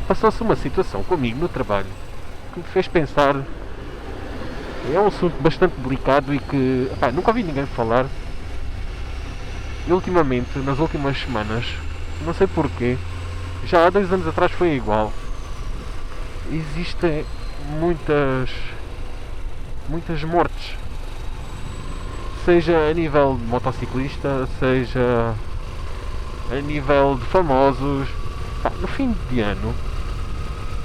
Passou-se uma situação comigo no trabalho que me fez pensar. É um assunto bastante delicado e que nunca ouvi ninguém falar. E ultimamente, nas últimas semanas, não sei porquê, já há 2 anos atrás foi igual. Existem muitas mortes, seja a nível de motociclista, seja a nível de famosos. No fim de ano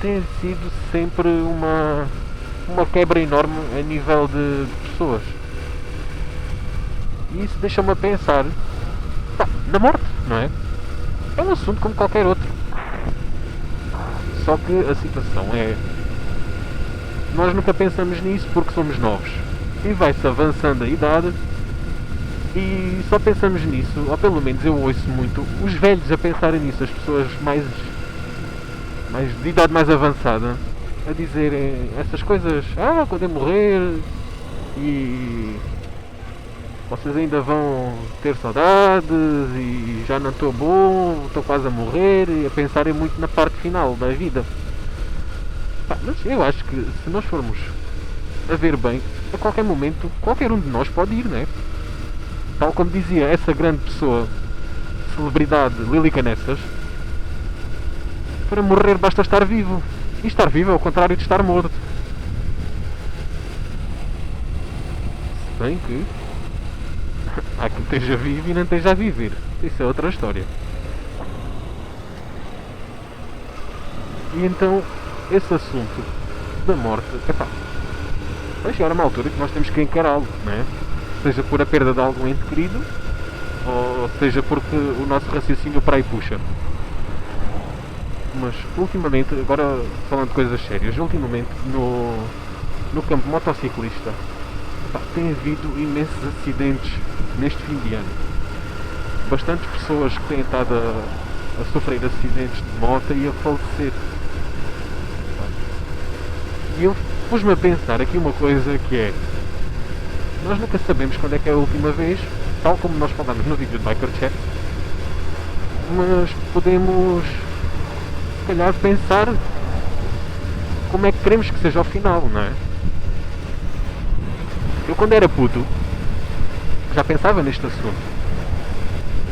tem sido sempre uma quebra enorme a nível de pessoas. E isso deixa-me a pensar na morte, não é? É um assunto como qualquer outro. Só que a situação é, nós nunca pensamos nisso porque somos novos. E vai-se avançando a idade e só pensamos nisso, ou pelo menos eu ouço muito os velhos a pensarem nisso, as pessoas mais de idade mais avançada, a dizerem essas coisas, quando eu morrer e vocês ainda vão ter saudades e já não estou bom, estou quase a morrer, e a pensarem muito na parte final da vida. Mas eu acho que se nós formos a ver bem, a qualquer momento, qualquer um de nós pode ir, não é? Tal como dizia essa grande pessoa, celebridade Lili Canessas, para morrer basta estar vivo. E estar vivo é o contrário de estar morto. Se bem que há quem esteja vivo e não esteja a viver. Isso é outra história. E então, esse assunto da morte, vai chegar a uma altura que nós temos que encará-lo, não é? Seja por a perda de algum ente querido, ou seja porque o nosso raciocínio para aí puxa. Mas ultimamente, agora falando de coisas sérias, ultimamente no campo motociclista tem havido imensos acidentes neste fim de ano. Bastantes pessoas que têm estado a sofrer acidentes de moto e a falecer. E eu pus-me a pensar aqui uma coisa que é, nós nunca sabemos quando é que é a última vez, tal como nós falámos no vídeo do Biker Chat, mas podemos se calhar pensar como é que queremos que seja o final, não é? Eu quando era puto já pensava neste assunto.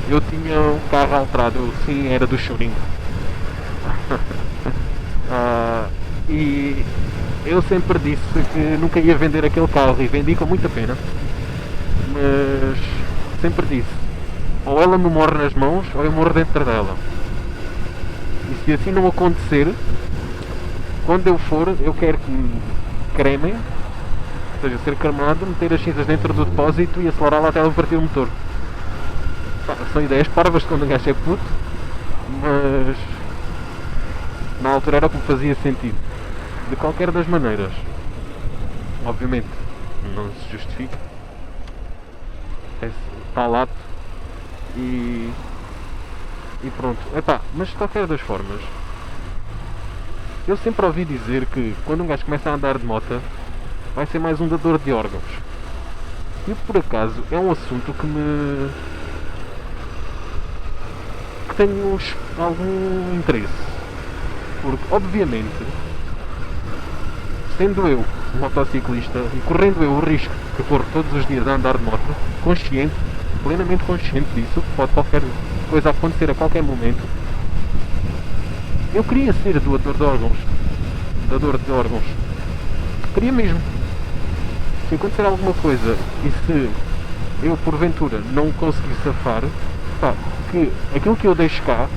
Eu tinha um carro alterado, sim, era do Churing. E eu sempre disse que nunca ia vender aquele carro e vendi com muita pena. Mas sempre disse, ou ela me morre nas mãos ou eu morro dentro dela. E se assim não acontecer, quando eu for, eu quero que me cremem, ou seja, ser cremado, meter as cinzas dentro do depósito e acelerar lá até ela partir o motor. São ideias parvas quando o gajo é puto, mas na altura era o que me fazia sentido. De qualquer das maneiras, obviamente não se justifica, está lá e pronto. Mas de qualquer das formas, eu sempre ouvi dizer que quando um gajo começa a andar de moto vai ser mais um dador de órgãos. E por acaso é um assunto que tenho algum interesse, porque obviamente, sendo eu motociclista e correndo eu o risco que corro todos os dias a andar de moto, consciente, plenamente consciente disso, pode qualquer coisa acontecer a qualquer momento, eu queria ser doador de órgãos, queria mesmo. Se acontecer alguma coisa e se eu porventura não conseguir safar, que aquilo que eu deixo cá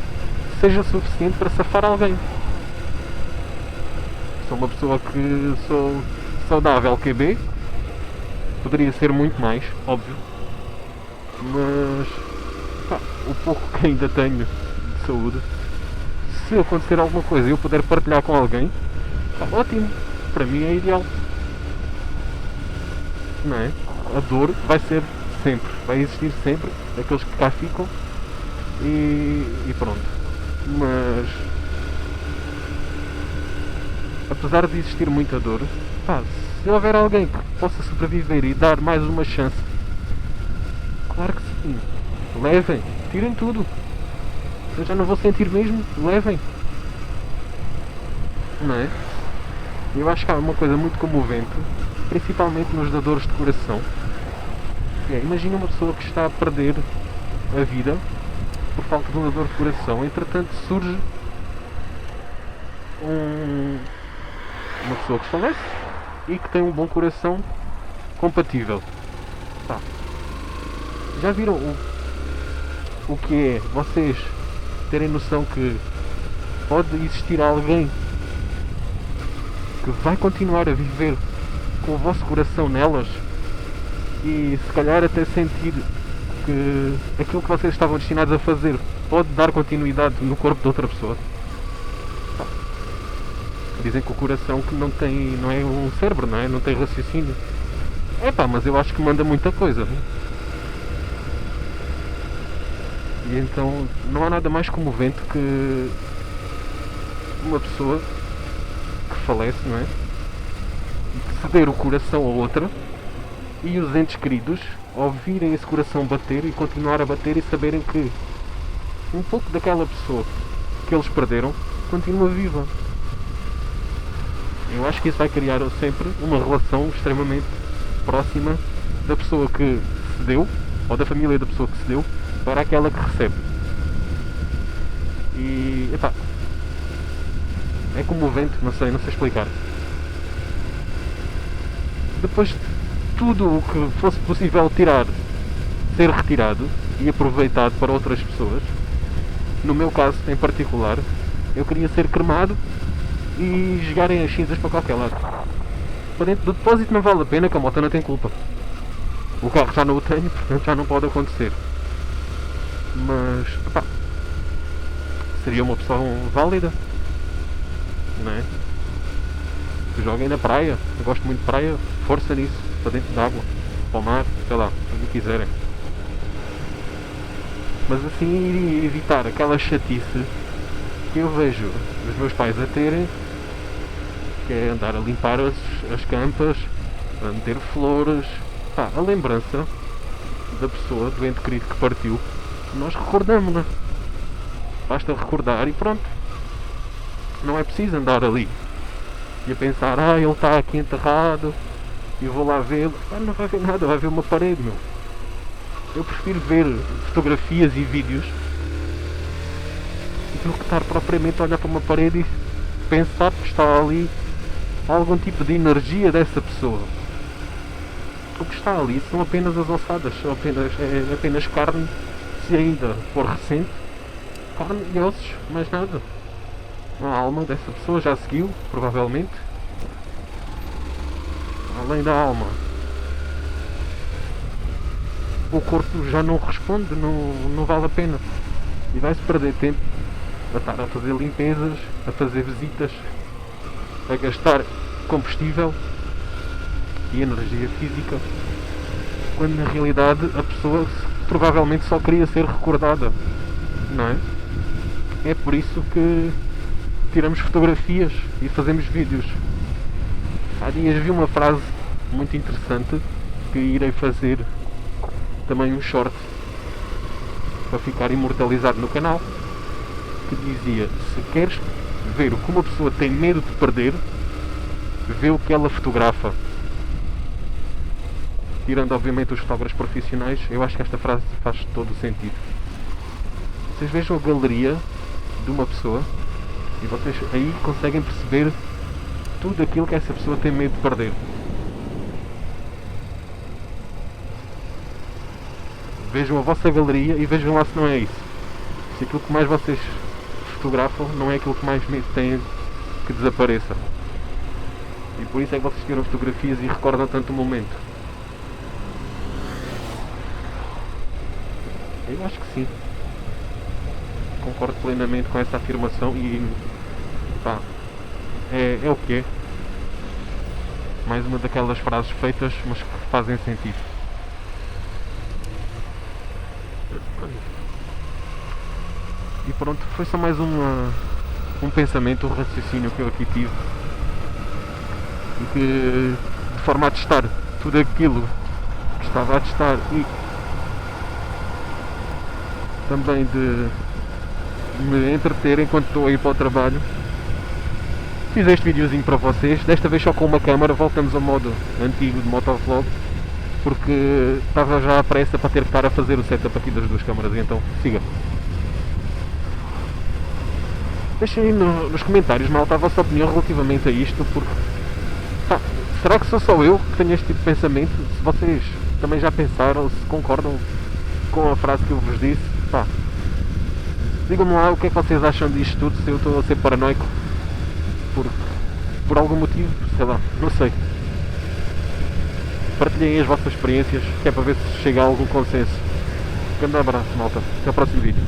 seja suficiente para safar alguém. Sou uma pessoa que sou saudável QB, poderia ser muito mais, óbvio, mas o pouco que ainda tenho de saúde, se acontecer alguma coisa e eu puder partilhar com alguém, ótimo, para mim é ideal. Não é? A dor vai ser sempre, vai existir sempre, aqueles que cá ficam e pronto. Mas apesar de existir muita dor, se houver alguém que possa sobreviver e dar mais uma chance, claro que sim, levem, tirem tudo. Eu já não vou sentir mesmo, levem. não é? Eu acho que há uma coisa muito comovente, principalmente nos dadores de coração. Imagina uma pessoa que está a perder a vida por falta de um dador de coração. Entretanto surge uma pessoa que falece e que tem um bom coração compatível. Pá. Já viram o que é vocês terem noção que pode existir alguém que vai continuar a viver com o vosso coração nelas e se calhar até sentir que aquilo que vocês estavam destinados a fazer pode dar continuidade no corpo de outra pessoa? Dizem que o coração que não é um cérebro, não é? Não tem raciocínio. Mas eu acho que manda muita coisa. E então não há nada mais comovente que uma pessoa que falece, não é? Ceder o coração a outra e os entes queridos ouvirem esse coração bater e continuar a bater e saberem que um pouco daquela pessoa que eles perderam continua viva. Eu acho que isso vai criar sempre uma relação extremamente próxima da pessoa que se deu, ou da família da pessoa que se deu, para aquela que recebe. E, é comovente, não sei explicar. Depois de tudo o que fosse possível tirar, ser retirado e aproveitado para outras pessoas, no meu caso em particular, eu queria ser cremado e jogarem as cinzas para qualquer lado. Para dentro do depósito não vale a pena, que a moto não tem culpa. O carro já não o tenho, portanto já não pode acontecer. Mas, seria uma opção válida, não é? Joguem na praia, eu gosto muito de praia, força nisso, para dentro d'água, para o mar, sei lá, o que quiserem. Mas assim iria evitar aquela chatice que eu vejo os meus pais a terem, que é andar a limpar as campas, a meter flores, a lembrança da pessoa, do ente querido que partiu, nós recordamos-la. Basta recordar e pronto. Não é preciso andar ali e a pensar, ele está aqui enterrado e eu vou lá vê-lo. Não vai ver nada, vai ver uma parede, meu. Eu prefiro ver fotografias e vídeos do que estar propriamente a olhar para uma parede e pensar que está ali algum tipo de energia dessa pessoa. O que está ali são apenas as ossadas, é apenas carne, se ainda for recente, carne e ossos, mais nada. A alma dessa pessoa já seguiu, provavelmente. Além da alma, o corpo já não responde, não vale a pena. E vai-se perder tempo a estar a fazer limpezas, a fazer visitas, a gastar combustível e energia física, quando na realidade a pessoa provavelmente só queria ser recordada, não é? É por isso que tiramos fotografias e fazemos vídeos. Há dias vi uma frase muito interessante que irei fazer também um short para ficar imortalizado no canal, que dizia: se queres ver o que uma pessoa tem medo de perder, vê o que ela fotografa. Tirando obviamente os fotógrafos profissionais, eu acho que esta frase faz todo o sentido. Vocês vejam a galeria de uma pessoa e vocês aí conseguem perceber tudo aquilo que essa pessoa tem medo de perder. Vejam a vossa galeria e vejam lá se não é isso. Se aquilo que mais vocês fotografam não é aquilo que mais medo têm que desapareça. E por isso é que vocês tiram fotografias e recordam tanto o momento. Eu acho que sim. Concordo plenamente com essa afirmação e é o que é. Mais uma daquelas frases feitas, mas que fazem sentido. E pronto, foi só mais um pensamento, um raciocínio que eu aqui tive. E que, de forma a testar tudo aquilo que estava a testar e também de me entreter enquanto estou a ir para o trabalho, Fiz este videozinho para vocês, desta vez só com uma câmera, voltamos ao modo antigo de motovlog, porque estava já à pressa para ter que estar a fazer o setup aqui das duas câmaras, então siga. Deixem aí nos comentários, malta, a vossa opinião relativamente a isto, porque pá, será que sou só eu que tenho este tipo de pensamento? Se vocês também já pensaram, se concordam com a frase que eu vos disse, pá, digam-me lá o que é que vocês acham disto tudo, se eu estou a ser paranoico por algum motivo, sei lá, não sei. Partilhem as vossas experiências, que é para ver se chega a algum consenso. Grande abraço, malta. Até ao próximo vídeo.